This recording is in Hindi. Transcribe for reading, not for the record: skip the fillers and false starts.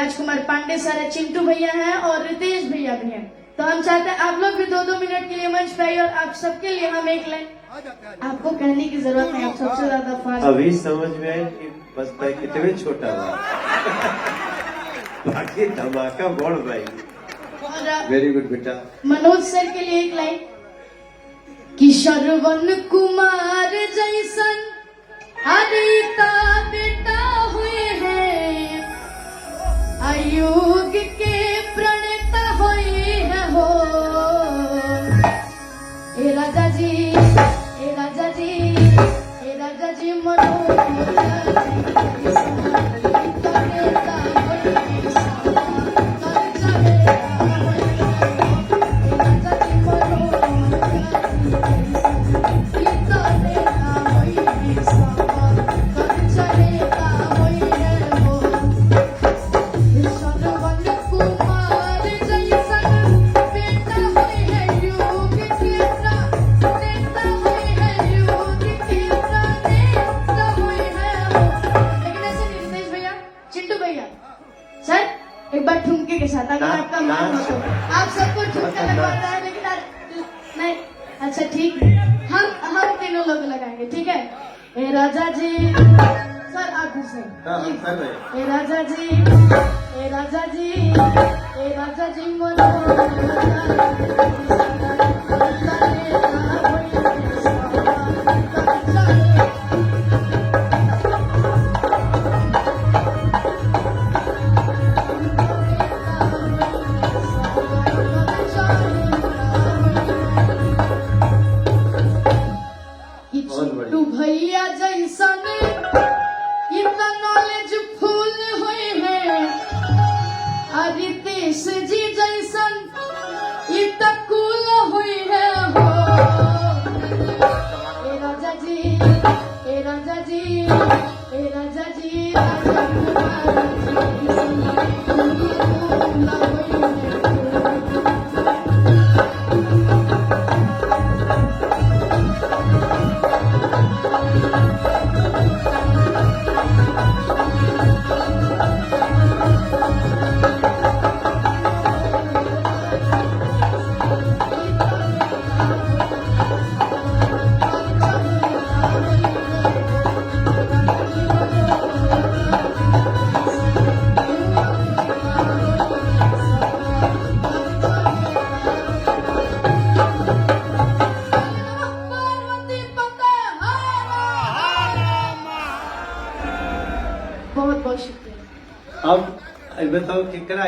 राजकुमार पांडे सर है, चिंटू भैया हैं और रितेश भैया भी हैं। तो हम चाहते हैं आप लोग भी 2-2 मिनट के लिए मंच पे आइए और आप सबके लिए हम एक लाइन, आपको कहने की जरूरत नहीं, आप सबसे ज्यादा फास्ट। अभी समझ में आया कि बस भाई कितने छोटा बा बाकी धमाका बोल भाई। वेरी गुड बेटा। मनोज सर के लिए एक लाइन कि श्रवण कुमार जैसन हरिता बेटा हुए हैं, आयुग के प्रणेता हुए हैं हो। ए राजा जी, ए राजा जी, ए राजा जी एक बार ठुमके के साथ, अगर आपका मान हो तो आप सबको ठुमका लगवाना है, लेकिन नहीं, अच्छा ठीक, हम तीनों लोग लगाएंगे, ठीक है। ए राजा जी, सर आप भी सर। ए राजा जी, ए राजा जी, ए राजा जी चिंटू भैया जैसन इतना नॉलेज फुल हुए हैं, रितेश जी जैसन इतना कूल हुए हैं हो। ए राजा जी, ए राजा जी, ए राजा जी, बहुत बहुत शुक्रिया। अब बताओ कितना